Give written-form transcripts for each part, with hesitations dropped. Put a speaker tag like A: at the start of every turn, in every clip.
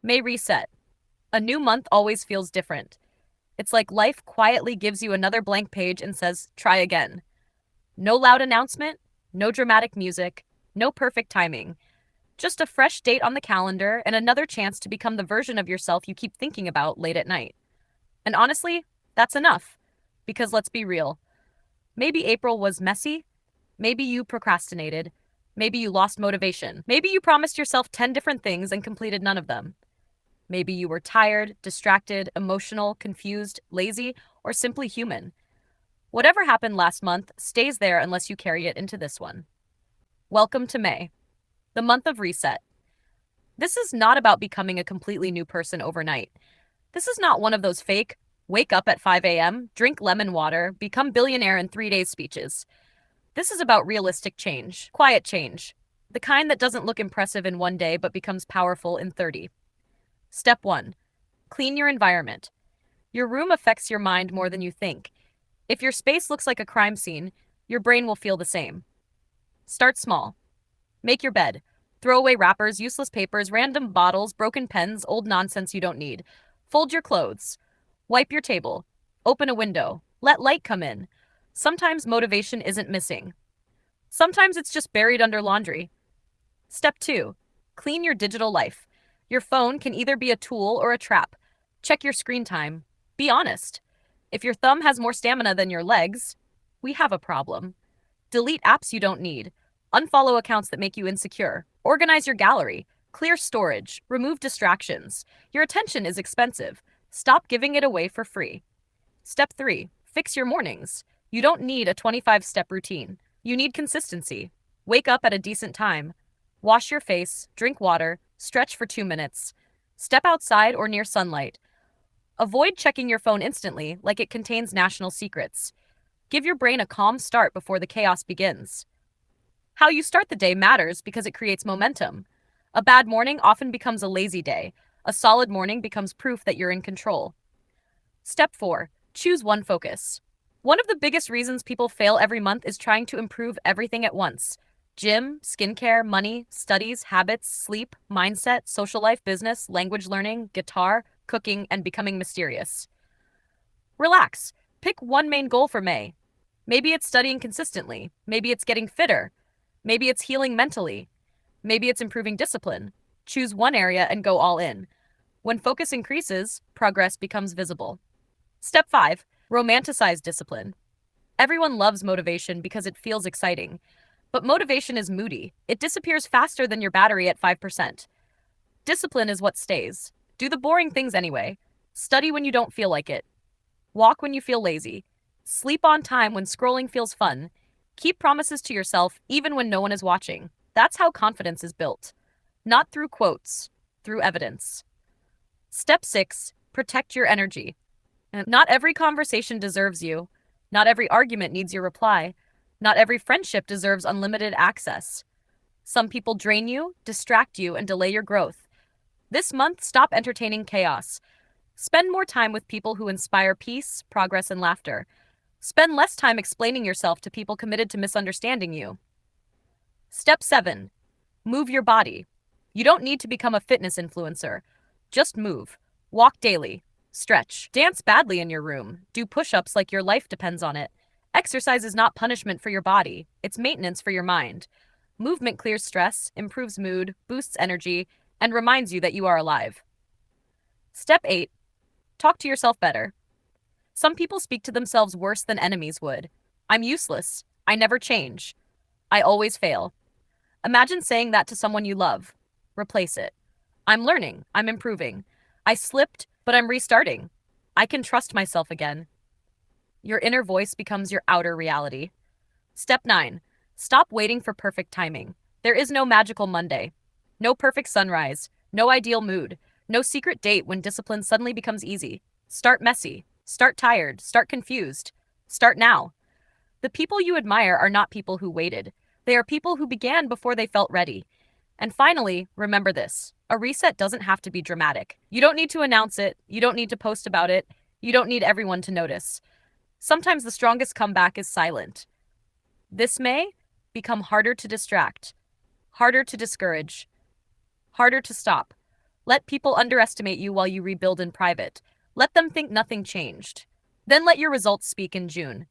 A: May reset. A new month always feels different. It's like life quietly gives you another blank page and says, try again. No loud announcement, no dramatic music, no perfect timing. Just a fresh date on the calendar and another chance to become the version of yourself you keep thinking about late at night. And honestly, that's enough. Because let's be real. Maybe April was messy. Maybe you procrastinated. Maybe you lost motivation. Maybe you promised yourself 10 different things and completed none of them. Maybe you were tired, distracted, emotional, confused, lazy, or simply human. Whatever happened last month stays there unless you carry it into this one. Welcome to May, the month of reset. This is not about becoming a completely new person overnight. This is not one of those fake, wake up at 5 a.m., drink lemon water, become billionaire in 3 days speeches. This is about realistic change, quiet change, the kind that doesn't look impressive in 1 day but becomes powerful in 30. Step 1. Clean your environment. Your room affects your mind more than you think. If your space looks like a crime scene, your brain will feel the same. Start small. Make your bed. Throw away wrappers, useless papers, random bottles, broken pens, old nonsense you don't need. Fold your clothes. Wipe your table. Open a window. Let light come in. Sometimes motivation isn't missing. Sometimes it's just buried under laundry. Step 2. Clean your digital life. Your phone can either be a tool or a trap. Check your screen time. Be honest. If your thumb has more stamina than your legs, we have a problem. Delete apps you don't need. Unfollow accounts that make you insecure. Organize your gallery. Clear storage. Remove distractions. Your attention is expensive. Stop giving it away for free. Step 3. Fix your mornings. You don't need a 25-step routine. You need consistency. Wake up at a decent time. Wash your face, drink water, stretch for 2 minutes. Step outside or near sunlight. Avoid checking your phone instantly like it contains national secrets. Give your brain a calm start before the chaos begins. How you start the day matters because it creates momentum. A bad morning often becomes a lazy day. A solid morning becomes proof that you're in control. Step 4. Choose one focus. One of the biggest reasons people fail every month is trying to improve everything at once. Gym, skincare, money, studies, habits, sleep, mindset, social life, business, language learning, guitar, cooking, and becoming mysterious. Relax. Pick one main goal for May. Maybe it's studying consistently. Maybe it's getting fitter. Maybe it's healing mentally. Maybe it's improving discipline. Choose one area and go all in. When focus increases, progress becomes visible. Step 5. Romanticize discipline. Everyone loves motivation because it feels exciting. But motivation is moody. It disappears faster than your battery at 5%. Discipline is what stays. Do the boring things anyway. Study when you don't feel like it. Walk when you feel lazy. Sleep on time when scrolling feels fun. Keep promises to yourself even when no one is watching. That's how confidence is built. Not through quotes, through evidence. Step 6. Protect your energy. Not every conversation deserves you. Not every argument needs your reply. Not every friendship deserves unlimited access. Some people drain you, distract you, and delay your growth. This month, stop entertaining chaos. Spend more time with people who inspire peace, progress, and laughter. Spend less time explaining yourself to people committed to misunderstanding you. Step 7. Move your body. You don't need to become a fitness influencer. Just move. Walk daily. Stretch. Dance badly in your room. Do push-ups like your life depends on it. Exercise is not punishment for your body. It's maintenance for your mind. Movement clears stress, improves mood, boosts energy, and reminds you that you are alive. Step 8. Talk to yourself better. Some people speak to themselves worse than enemies would. I'm useless. I never change. I always fail. Imagine saying that to someone you love. Replace it. I'm learning. I'm improving. I slipped, but I'm restarting. I can trust myself again. Your inner voice becomes your outer reality. Step 9. Stop waiting for perfect timing. There is no magical Monday. No perfect sunrise. No ideal mood. No secret date when discipline suddenly becomes easy. Start messy. Start tired. Start confused. Start now. The people you admire are not people who waited. They are people who began before they felt ready. And finally, remember this. A reset doesn't have to be dramatic. You don't need to announce it. You don't need to post about it. You don't need everyone to notice. Sometimes the strongest comeback is silent. This may become harder to distract, harder to discourage, harder to stop. Let people underestimate you while you rebuild in private. Let them think nothing changed. Then let your results speak in June.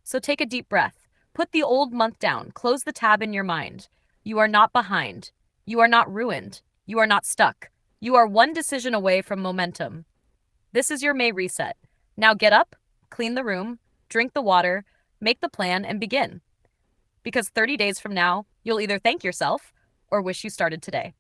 A: So take a deep breath. Put the old month down. Close the tab in your mind. You are not behind. You are not ruined. You are not stuck. You are one decision away from momentum. This is your May reset. Now get up, clean the room, drink the water, make the plan, and begin. Because 30 days from now, you'll either thank yourself or wish you started today.